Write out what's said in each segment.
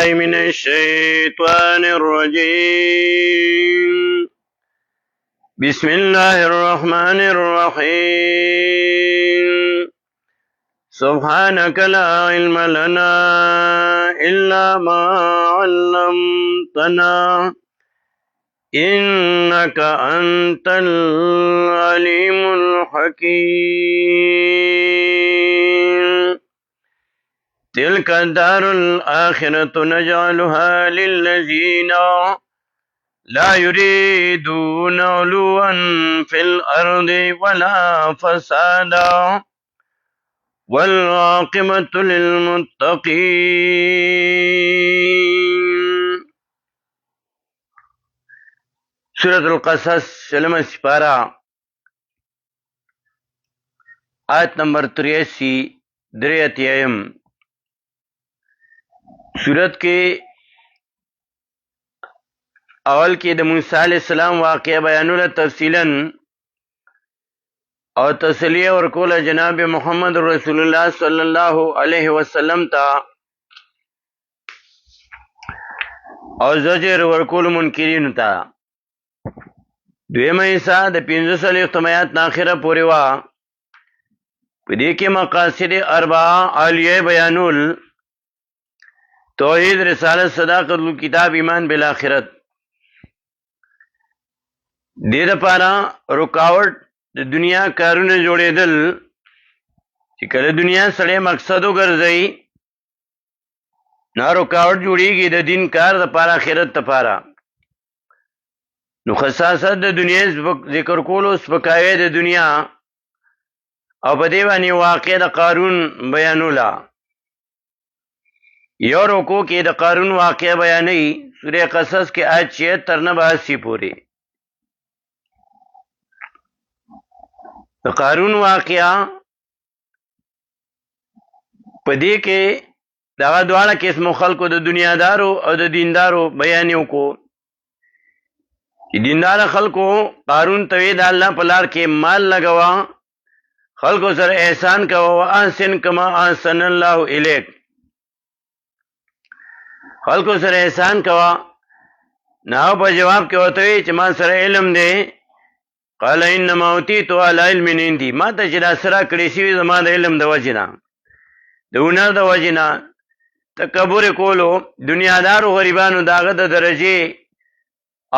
بالله من الشيطان الرجيم. بسم الله الرحمن الرحيم. سبحانك لا علم لنا إلا ما علمتنا إنك أنت العليم الحكيم. تلك الدار الآخرة نجعلها للذين لا يريدون علوا في الأرض ولا فسادا والعاقبة للمتقين. سورة القصص شلم سپارہ آیت نمبر 83 دریاتیم. سورت کے اول کې د موسی علیہ السلام واقعه بیانوله تفصیلا او تسلیه ورکوله جناب محمد رسول الله صلی الله علیه وسلم ته او زجر ورکول منکرین ته. دویمه حصہ د 45 آیات ناخره پورې وا. په دې کې مقاصد اربعه عالیه بیانول: توحید، رسالت، صداقت کتاب، ایمان بالآخرت. دې لپاره رکاوټ د دنیا کارونه جوړېدل چې کله دنیا سړی مقصد وګرځي نه رکاوټ جوړېږي د دین کار لپاره، آخرت لپاره. نو خصاصت د دنیا ذکر کولو، سپکاوی د دنیا، او په دې باندې واقع د قارون بیانوله. یو رکو کې د قارون واقع بیانوي، سورہ قصص کې آیت 76 نه 82 پورې. د قارون واقعا په دې کې دغه دواړه قسمو خلکو د دنیادارو او د دیندارو بیان وکړو. چې دیندار خلکو قارون ته وی د الله په لار کې مال لګوا، خلکو سره احسان کوه، واحسن کما احسن الله الیک. خلکو سره احسان کوه. نو په جواب کې ورته وی چې ما سره علم دی. قال انما اوتیت علی علم عندي. ما ته چې دا سره کړی شوی زما د علم د وجې نه، د هنر د وجې نه. تکبر کولو دنیادارو غریبانو داغه د درجې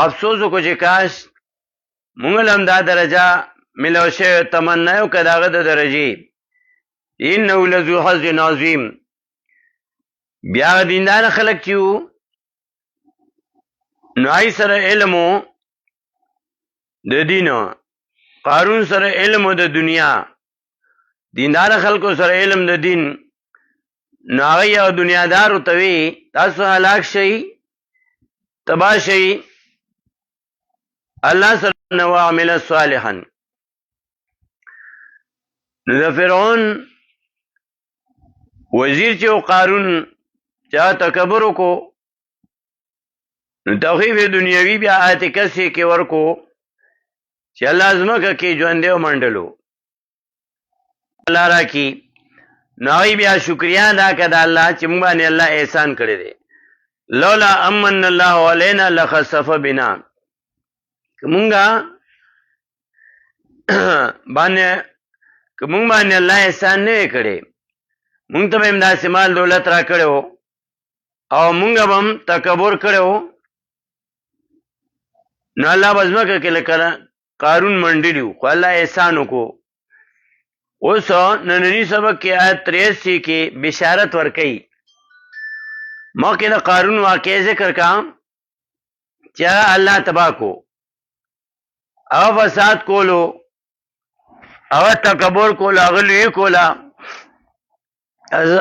افسوس کو چې کاش مونږ هم دا درجه ملو شوی، تمنا یو که داغه د درجې. انه لذو حظ عظیم. بیا دیندار خلک چې وو نو ای سره علمو د دین، قارون سره علم د دنیا. دیندار خلکو سره علم د دین. نو هغه یو دنیادارو ته وی تاسو هلاک شئ، تباه شئ، الله سره نو عمل صالحا. نو د فرعون وزیر چې قارون چا تکبر وکړو، نو توحید دنیوي بیا آیت کسی کې ورکو چې الله ازمکه کې ژوندې ومنډلو الله را کی. نو بیا شکریا ادا کړه الله چې موږ باندې الله احسان کړی دی. لولا امن الله علینا لخسف بنا. کومه باندې الله احسان نه کړی، موږ ته هم داسې مال دولت را کړو او موږ هم تکبر کړو. نو الله بزمکه کې لکه قارون منډلیو، خو الله احسان وکړو. اوس نننی سبق کې آیت 83 کې بشارت ورکړي. مخکې د قارون واقع ذکر کا چې الله تبا کو او فساد کولو او تکبر کولو، هغه لوی کولا،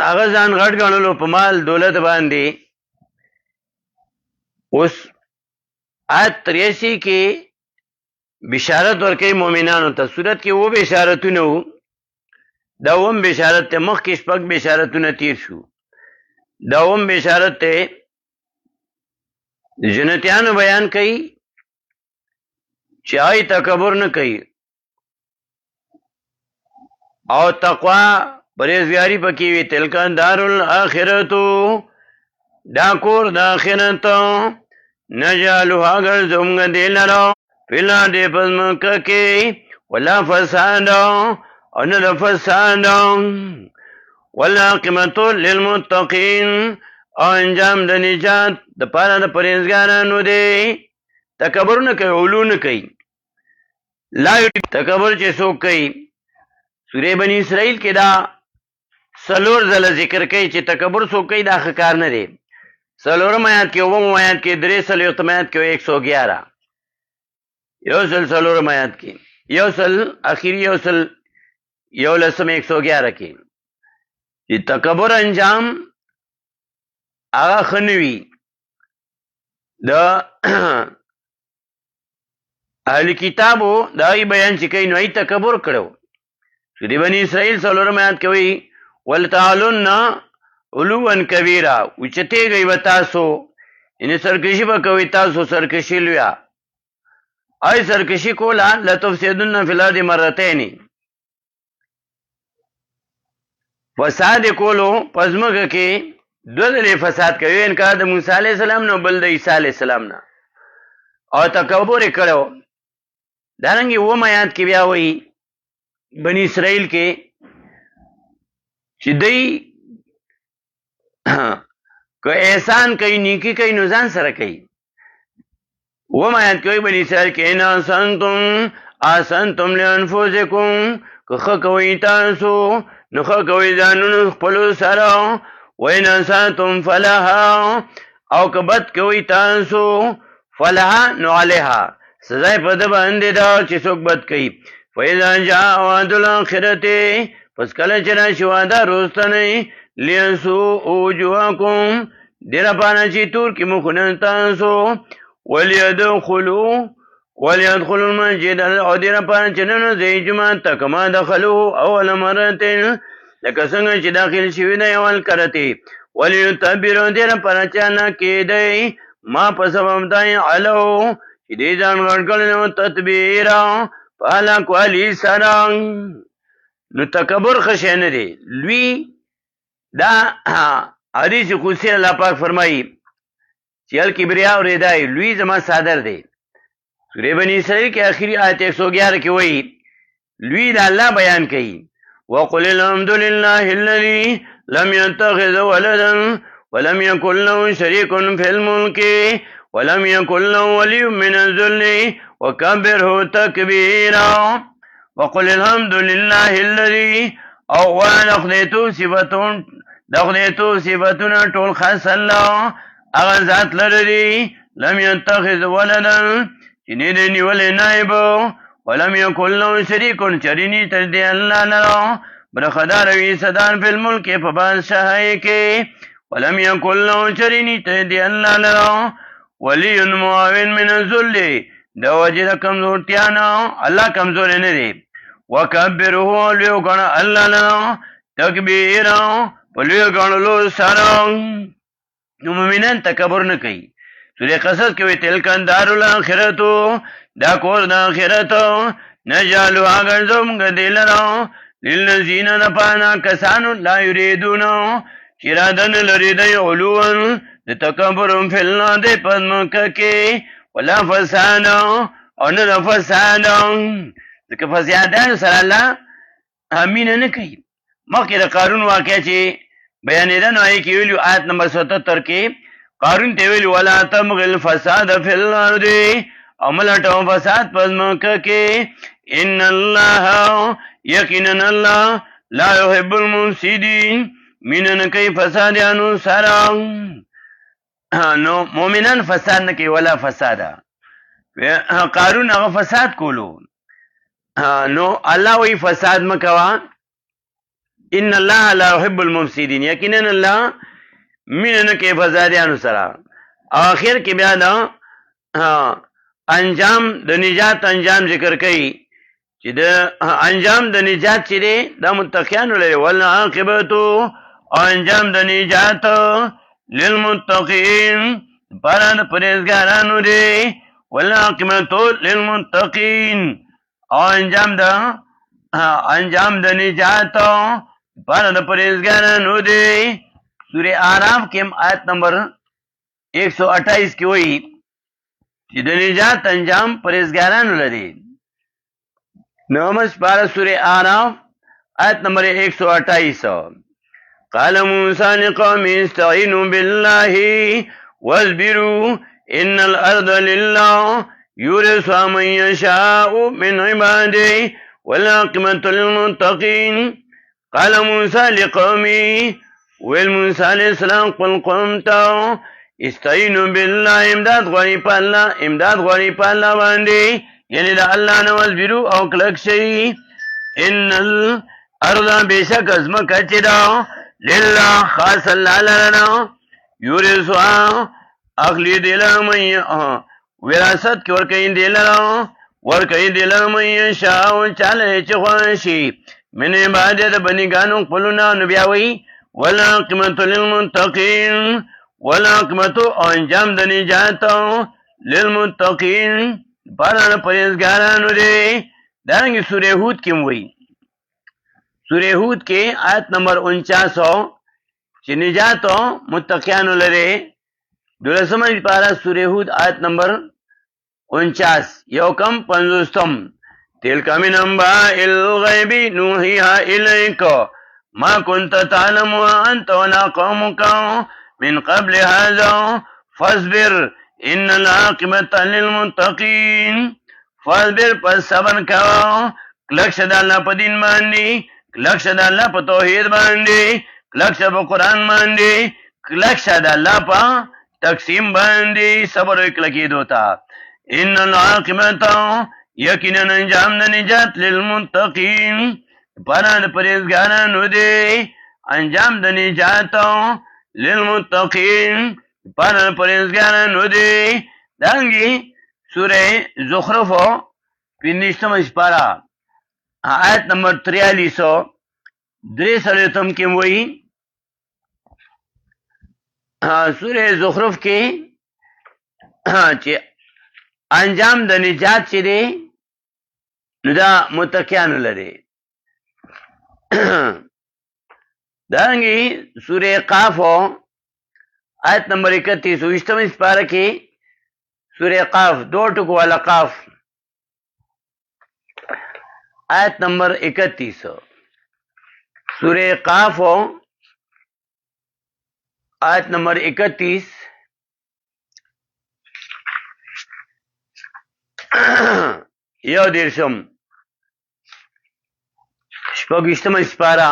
هغه ځان غټ ګڼلو په مال دولت باندې. اوس آیت 83 کې بشارت ورکړي مؤمنانو ته. صورت کې و بشارتونه وو، دا هم بشارت ته. مخکې شپږ بشارتونه تیر شو، دا هم بشارت ته. جنتیانو بیان کوي چې آی تکبر نه کوي او تقوا پرهیزګاری پکې وي. تلک دار الاخرتو دا کور د آخرت نجعلها ګرځوم دې لرو فلا دې پزمکه کې ولا فساد او نه د فساد والعاقبة للمتقین او انجام د نجات د پاره د پرهیزګارانو دی تکبر نه کوي علو نه کوي لا تکبر چې څوک کوي سورې بنی اسرائیل کې دا سلور ځله ذکر کوي چې تکبر څوک کوي دا ښه کار نه دی سلورم آیات کې اووم آیات کې درې څلوېښتم آیات کې 111 یو سل سلورم آیات کې یو سل اخیری یو سل یو لسم 111 کې چې تکبر انجام هغه ښه نه وي د اهل کتابو دا بیان چې کوي نو ای تکبر کړو سورې بنی اسرائیل څلورم آیات کې وایي ولتعلن علوا کبیرا اوچتېږئ به تاسو یعنې سرکشي به کوئ تاسو سرکشي لویه ای سرکشي کوله لتفسدن فی الارض مرتین فساد کولو په ځمکه کې دوه ځلې فساد کوي انکار د موسی علیه السلام نه بل د عیسی علیه السلام نه او تکبر یې کړی و دارنګې اووم آیات کې بیا وایي بني اسرائیل کې چې دی که احسان کوي نیکی کوي نو ځان سره کوي اووم آیات کې وایي بني اسرائیل کې ان احسنتم لانفسکم که ښه کوئ تاسو نو ښه کوئ ځانونو خپلو سره وین اساتم فلها او که بد کوئ تاسو فلها نو علیها سزا په ده باندې ده چې څوک بد کوي فاذا جاء وعد الاخرة پس کله چې راشي وعده رستنۍ لیسوء وجوهکم ډېره پانه چې تور کړي مخونه تاسو وليدخلوا المسجد او ډېره پانه چې ننوځئ جومات ته کما دخلوه اول مرة لکه څنګه چې داخل شوي دی اول کرتې وليتبروا ډېره پانه چې نه کېدی ما په سبب دی علو چې دې ځان غټ کړی نو تدبیره په هلاکوالي سره نو تکبر ښه شی نه دی لوی دا حدیث قدسی الله پاک فرمایي چې الکبریا ردای لوی زما صادر دی سورې بنی اسرائیل کې آخري آیت 111 کې وایي لوی د الله بیان کوي وقل الحمد لله الذي لم يتخذ ولدا ولم يكن له شريك في الملك ولم يكن له ولي من الذل وكبره تكبيرا وقل الحمد لله الذي او دخلتو صفتنا طول خاص الله اغا ذات لردي لم يتخذ ولدا چنیدنی ولی نائبو ولم يكن له شريك چرینی تردی اللہ لرا برخدار وی صدان فی الملک فبادشاہی کے ولم يكن له چرینی تردی اللہ لرا ولی معاون من الذل دا وجد کمزورتیانا اللہ کمزور ندی وکبره لیو گانا اللہ لنا تکبیرا پلیو گانا لو سارا نو مومنان تکبر نکی سورہ قصص کوئی تلکن دارو الاخرتو دا کور دا آخرتو نجالو آگرزم گدی لنا للذین دپانا کسانو لا یریدونو چرادن لردی علوان دا تکبرم فی اللہ دے پدمکہ کے ولا فسادا او نه د فسادا ځکه فسادانو سره الله مینه نه کوي مخکې د قارون واقع چې بیانېده نو هغې کې ویلي آیت نمبر 77 کې قارون ته ویلي ولا تبغي الفساد فی الارض او مه لټوه فساد په ځمکه کې ان الله یقینا الله لا یحب المفسدین مینه نه کوي فسادیانو سره نو مومنان فساد نه کوي ولا فسادا قارون هغه فساد کولو نو الله وی فساد مکوا ان الله لا يحب المفسدين یقینا الله مين نه کوي فسادیانو سره اخر کې بیا دا انجام د نجات انجام ذکر کوي چې د انجام د نجات چې دی د متقینو لري والعاقبۃ انجام د نجات للمتقین پران پرهیزګارانو دی والعاقبۃ للمتقین انجام د نجات پران پرهیزګارانو دی سورہ اعراف کې آیت نمبر 128 کې وایي چې د نجات انجام پرهیزګارانو لري. نومس پارا سورہ آراف آیت نمبر 128. قال موسى لقومه استعينوا بالله واصبروا ان الارض لله يورثها من يشاء من عباده والعاقبة للمتقين. قال موسى لقومه والموسى عليه السلام قل قمت استعينوا بالله امداد غني بالله باندې یعنی دا الله نه واصبرو او کلک شي. ان الارض بشک ازمکه چې دا لله خاص الله لنا یورثها اخلی دلمن وراثت کې ورکې دلمن شاو چاله چې خوشي من عبادت بنګانو خپلونه نو بیا وی والعاقبة للمتقين والعاقبة انجام د نجات للمتقين پران پرهیزګارانو دی. دانګي سورہ ہود کې وایي سورہ ہود کې آیت نمبر 49 چې نجات متقینو لري. دولسمه پارا سورہ ہود آیت نمبر 49 یو کم 50. تلک من انباء الغیب نوحیها الیک ما كنت تعلمها انت ولا قومك من قبل هذا فاصبر ان العاقبة للمتقين. فاصبر پس صبر کوا کلک شد اللہ پا دین باندی کلک شد اللہ پا توحید باندی کلک شد پا قرآن باندی کلک شد اللہ پا تقسیم باندی صبر و کلکی دوتا. ان العاقبة یقینا انجام د نجات للمتقین پران پرهیزګارانو دی. انجام د نجات للمتقین پران پرهیزګارانو دی. دانګي سورہ زخرف 15 سپارہ آیت نمبر 43 کې وایي سورہ زخرف کې چې انجام د نجات چې دی نو دا متقینو لري. دانګي سورہ قاف آیت نمبر 31 سپارہ کې سورہ قاف 2 ټکو والا قاف آیت نمبر 31. سورہ قاف آیت نمبر 31 یو دیرشم شپږشتمه سپارہ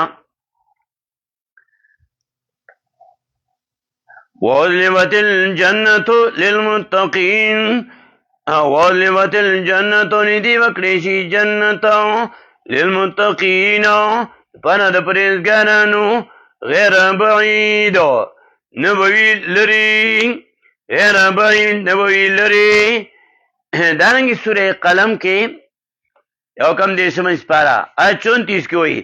وَأُزْلِفَتِ الْجَنَّةُ لِلْمُتَّقِينَ وَأُزْلِفَتِ الْجَنَّةُ ندی وکړي جنت للمتقین پنه د پرهیزګارانو غیر بعید نبوی لري. دارنګي سورہ قلم کې یو کم دیشمه سپارہ آیت 34 کې وایي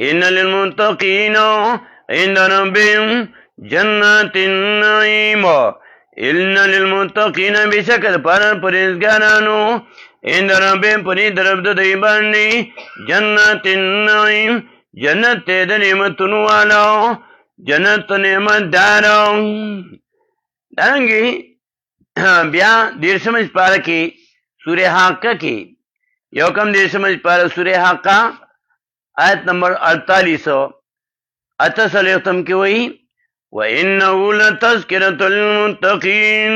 ان للمتقین عند ربهم جنات النعیم. ان للمتقین بشکل پرهیزګارانو عند ربهم پنی درب د دی باندې جنات النعیم جنت د نعمتونو والا جنت نعمت دارو. دانګي بیا دیرشمه سپارہ کې سورہ حاقہ کې یو کم دیرشمه سپارہ سورہ حاقہ آیت نمبر 48 اتسلیختم کې وایي وَإِنَّهُ لَتَذْكِرَةٌ لِلْمُتَّقِينَ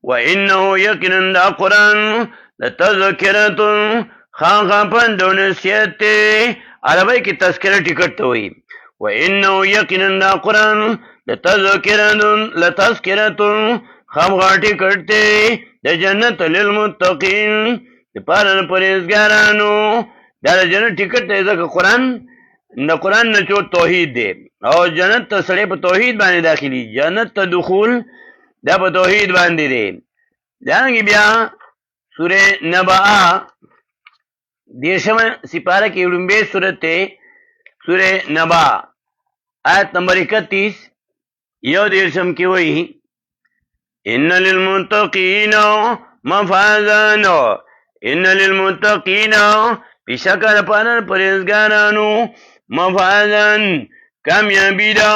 وَإِنَّهُ يَقِينًا دا قرآن لَتَذْكِرَةٌ خاصاً د نصیحت عربی کې تذکرہ ټیکټ ته وایي. وَإِنَّهُ يَقِينًا دا قرآن لَتَذْكِرَةٌ خامخا ټیکټ ته د جنت للمتقین لپاره پرهیزګارانو. دا د جنت ټیکټ دی ځکه قرآن د قرآن نه چو توحید دی او جنت ته سړی په توحید باندې داخلي جنت ته دخول دا په توحید باندې دی. دانګي بیا سورہ نبأ دیشمه سپارہ کې لومبه سورته سورہ نبأ آیت نمبر 31 یو دیشم کې وایي ان للمتقین مفازان ان للمتقین بشکر پانر پرهیزګارانو مفازن کامیابی دا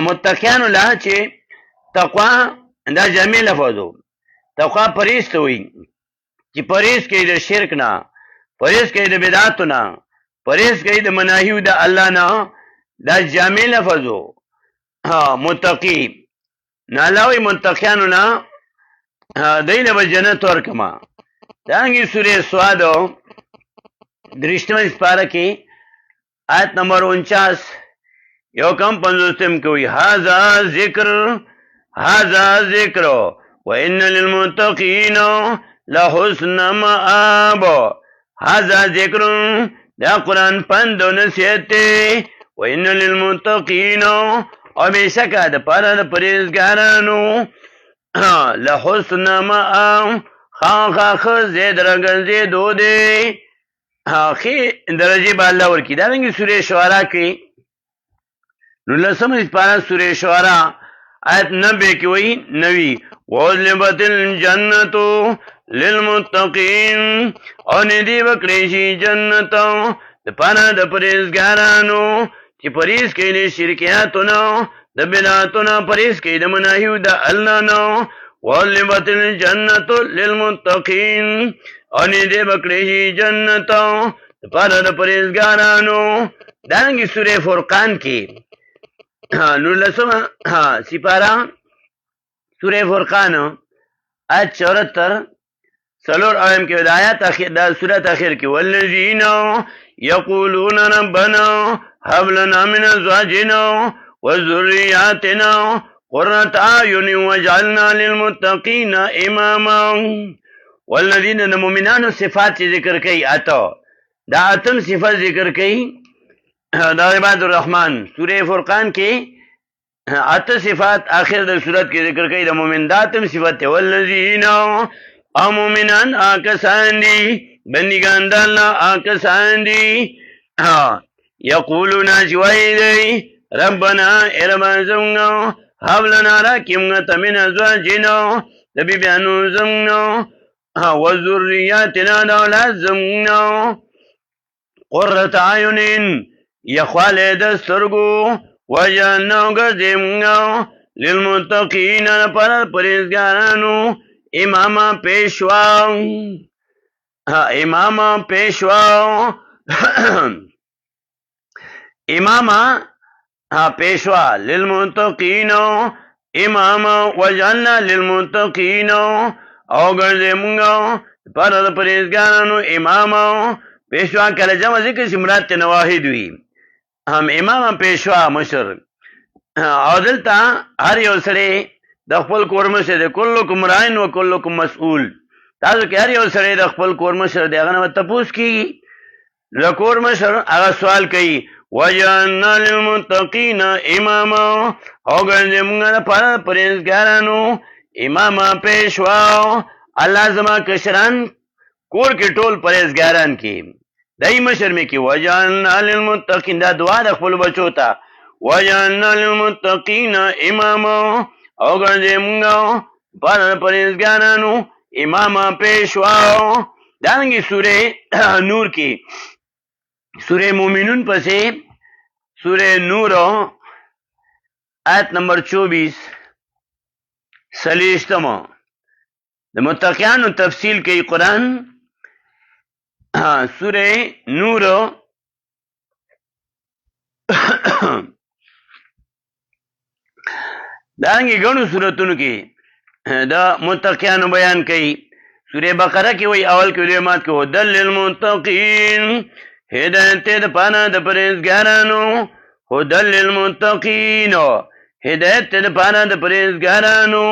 متقینو لا چې تقوا دا جمع لفظو تقوا پریز ته وي چې پریز کوي د شرک نه، پریز کوي د بدعاتو نه، پریز کوي د مناهیو د الله نه، دا جامع لفظو. متقی نالاوی متقیانو نه دیل به جنت ورکما. دانگی سوره سوادو درشتم سپاره کی آیت نمبر 49 یو کم 50 کوي هاذا ذکر وان للمتقین لحسن مآب. هاذا ذکر دا قرآن پند و نصیحت وان للمتقین او بیشکا دا پارا دا پریزگارانو لحسن مآب خاخ زید رنگن زیدو دے خی درجه با اللہ ورکی. دارنگی سوره شعراء کی نلسم اسپارا سوره شعراء آیت 90 کی وئی 90 وَأُزْلِفَتِ الْجَنَّةُ لِلْمُتَّقِينَ او ندی بکریشی جنتو دپانا دا پریزگارانو چی پریز کئی دی شرکیاتونا دا بلاتونا پریز کئی دا مناہیو دا اللہنو. وَأُزْلِفَتِ الْجَنَّةُ لِلْمُتَّقِينَ او ندی بکریشی جنتو دپانا دا پریزگارانو. دارنگی سورہ فرقان کی نورلسم سپارا سورہ فرقان آیت 74 سلور آیم کے ودایات دا سورت اخیر کی والذین یقولون ربنا هب لنا من ازواجنا وذریاتنا قرۃ اعین واجعلنا للمتقین اماما. والذین المؤمنان صفات ذکر کئی آتا دا اتم صفات ذکر کئی دا عباد الرحمن سورہ فرقان کے آتا صفات آخر دا صورت کے ذکر کئی دا مومن دا اتم صفات والذین مومنان آکسان دی بندگان دا اللہ آکسان دی یقولون جوائی دی ربنا اربان زمنا حب لنا راکمگتا من ازواجنا دبی بیانو زمنا وذریاتنا دولات زمنا قرۃ اعین یخوال دسترگو وجعلنا گردمگا للمتقین پر پریزگارانو اماما پیشوا. اماما پیشوا اماما پیشوا للمتقین اماما وجعلنا للمتقین او گردمگا پر پریزگارانو اماما پیشوا. کله جمع ذکر شمرات تنواحد ہوئی ہم امام پیشوا مشر او دلتا هر یو سړی د خپل کور مشر دی کلکم راعن و کلکم مسئول. تاسو کې هر یو سړی د خپل کور مشر دی هغه نه تپوس کیږي. د کور مشر هغه سوال کوي وجعلنا للمتقین اماما او ګرځې موږ لپاره پرهیزګارانو اماما پیشوا. الله زما کشران کور کې ټول پرهیزګاران کی دای مشر می کی وجعلنا للمتقین دا دعا د خپل بچو ته وجعلنا للمتقین اماما او ګرځې موږ پر پرهیزګارانو اماما پیشوا. دانګي سوره نور کی سوره مومنون پسې سوره نور آیت نمبر 24 سلیشتمو د متقینو تفصیل کوي قرآن. سوره نور دانگی گنو سورتونو کی دا متقیانو بیان کئی. سوره بقره کی وی اول کی کلمات کی هدل للمتقین ہدایت دا پانا دا پرہیزگارانو هدل للمتقین ہدایت دا پانا دا پرہیزگارانو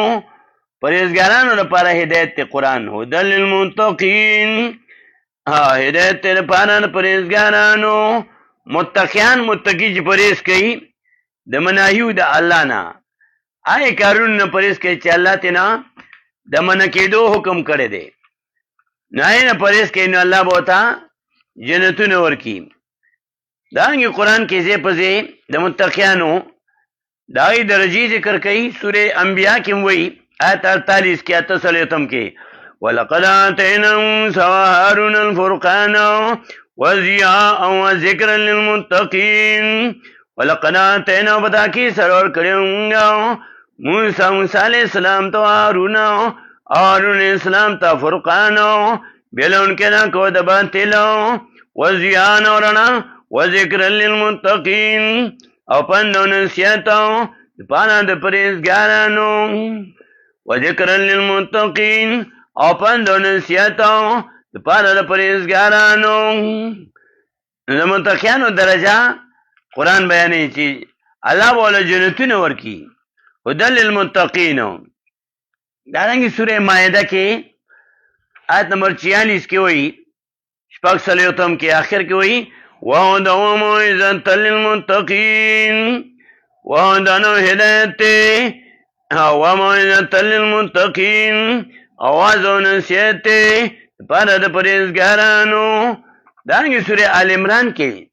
پرہیزگارانو دا پارا ہدایت قرآن هدل للمتقین ہدایت دا پانا دا پرہیزگارانو. متقیان متقی چی پرہیز کئی دا مناہیو دا اللہ نا آئے کارون نا پرہیز کئی چی اللہ تینا دا منکی دو حکم کرے دے نائے نا پرہیز کئی نو اللہ بوتا جنتو نور کی. دانگی قرآن کے زی پزے دا متقیانو دائی درجی ذکر کئی سورہ انبیاء کی وئی آیت 48 کی 48 کے وَلَقَدْ آتَيْنَا مُوسَىٰ وَهَارُونَ الْفُرْقَانَ وَضِيَاءً وَذِكْرًا لِلْمُتَّقِينَ. وَلَقَدْ آتَيْنَا بَتَاكِي سَرور کریونگا موسی علیہ السلام تو هارون علیہ السلام تا فرقان بیلون کنا کو د باطل و زیان ورنا و ذکر للمتقین او پندو نصیحت پانا د پرهیزګارانو و ذکر للمتقین او پندو نصیحت پانا د پرهیزګارانو د متقینو درجه قرآن بیانوي چې الله بوله جنتونه ورکی هدى للمتقین دارنګه سوره مائده کې آیت نمبر 46 کې وایي شپږ سلیوتم کې آخر کې وایي وهدى وموعظة للمتقین وهدى هدایت وموعظة للمتقین اواز او نصیحت پر د پرهیزګارانو دارنګه سوره آل عمران کې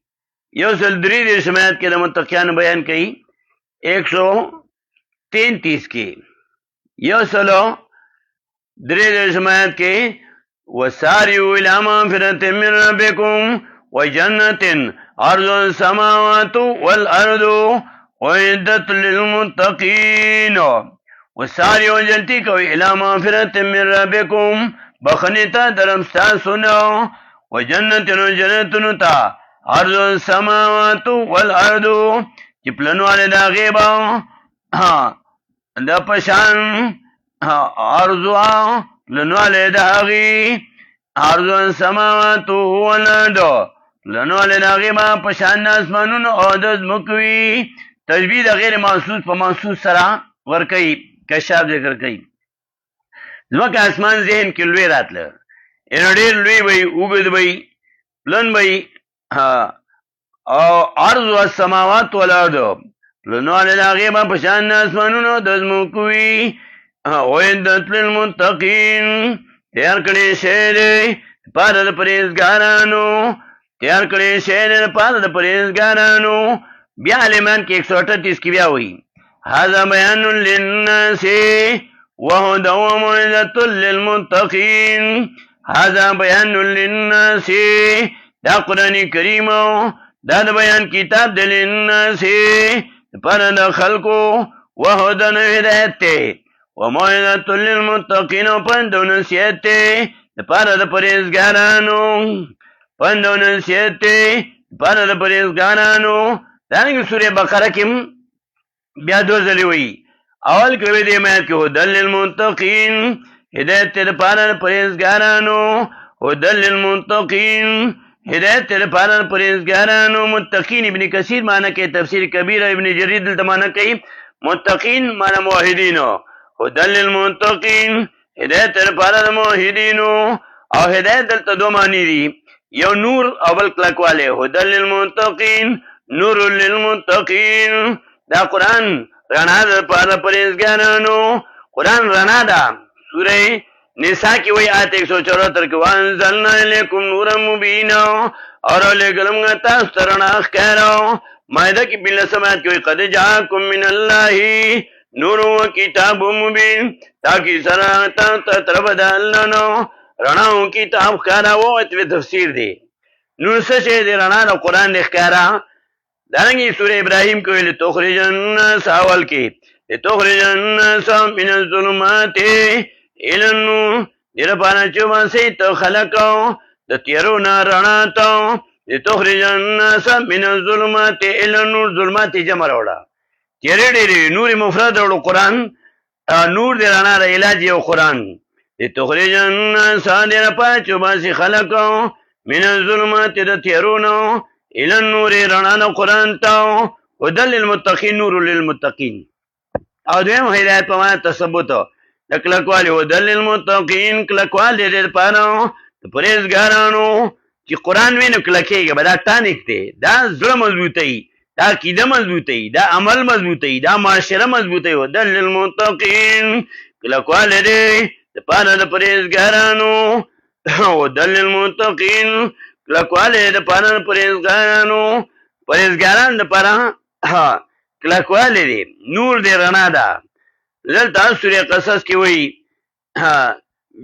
یو سل 3 آیات کې د متقینو بیان کړي 133 کې یو سلو 3 آیات کې وسارعوا الى مغفرة من ربكم وجنة عرضها السماوات والارض اعدت للمتقين وسارعوا جلتی کوي الى مغفرة من ربكم بخنیتا درمستا سنو وجنة جنتن تا عرض السماوات والارض چې پلنواله دا غیبا دا پشان عرضوا پلنواله دا غی عرض السماوات والارض پلنواله دا غیبا پشان اسمانونو او د مکوي تشبیه د غیر محسوس په محسوس سره ور کوي کشاف ذکر کوي ځکه اسمان ذهن کې لوی راتله ان ډېر لوی وي وګد وي پلن وي او عرض السماوات والارض لنوال الغیبه پشان اسمانونو دزمو کوي او اندت للمتقین تیار کړي شه پاره د پرهیزګارانو تیار کړي شه پاره د پرهیزګارانو بیا لمن کې 138 کې بیا وایي هذا بیان للناس وهدى وموعظة للمتقین هذا بیان للناس دا قرآن کریم دا د بیان کتاب د للناس پر د خلقو وهدى هدایت وموعظة للمتقین پند نصیحت پر د پرهیزګارانو پند نصیحت پر د پرهیزګارانو دغه سوره بقره کې بیا دو ځلې وایي اول کې دې آیت کې هدى للمتقین هدایت پر د پرهیزګارانو هدى للمتقین هدایت لپاره پرهیزګارانو متقین ابن کثیر معنی کوي تفسیر کبیر ابن جریر دلته معنی کوي متقین معنی موحدین هدى للمتقین هدایت لپاره موحدین او هدایت دلته دوه معنی دي یو نور او بل کلکواله هدى للمتقین نور للمتقین دا قران رڼا لپاره پرهیزګارانو قران رڼا ده سوره نساء کی وی آیت 174 کې وانزلنا الیکم نورا مبینا اور لګلم غتا سترنا خیرو مائده کې بل سمات کې قد جاءکم من الله نور و کتاب مبین تاکي سره ته تر بدلنو رڼاو کتاب خیرو او تفسیر دی نو څه شی دی رڼا د قران د ښکارا دغه سوره ابراهیم کې ویل تخرجن ساول کې تخرجن من الظلمات النو دیر پانا چوبا سی تو خلقو دا تیرونا رنا تو دی تخرجن ناسا من الظلمات النور ظلمات جمع روڑا تیری دیری نوری مفرد روڑو قرآن نور دی رنا را علاج یو قرآن دی تخرجن ناسا دیر پانا چوبا سی خلقو من الظلمات دا تیرونا النور رنا دا قرآن تو هدى للمتقین نور للمتقین او دویم هدایت پمانا تثبتو د کلکوالی هدى للمتقین کلکوالی د پاره د پرهیزګارانو چې قران وینو کلکېږي به دا ټانک دی دا زړه مضبوطوي دا عقیده مضبوطوي دا عمل مضبوطوي دا معاشره مضبوطوي هدى للمتقین کلکوالی دی د پاره د پرهیزګارانو هدى للمتقین کلکوالی د پاره د پرهیزګارانو پرهیزګاران د پاره کلکوالی دی نور دی رڼا ده دلته سوره قصص کې وایي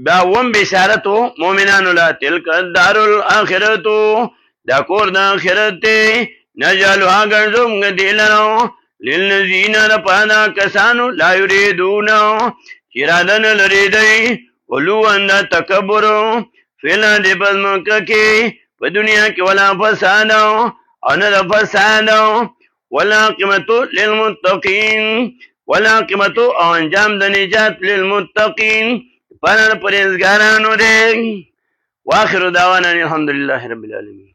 دا وم بشارتو مومنانو لا تلک الدار الاخرتو دا کور د اخرت نجلها ګرځوم دلنو للذین لپانا کسانو لا یریدون چرادن لریدئی علوان دا تکبرو فیلا دی پزمککی پا دنیا کی ولا فسادو او نا فسادو ولا قیمتو للمتقین ولا قیمتو او انجام دا نجات للمتقین پانا پریزگارانو دے واخر دعوانا الحمدللہ رب العالمین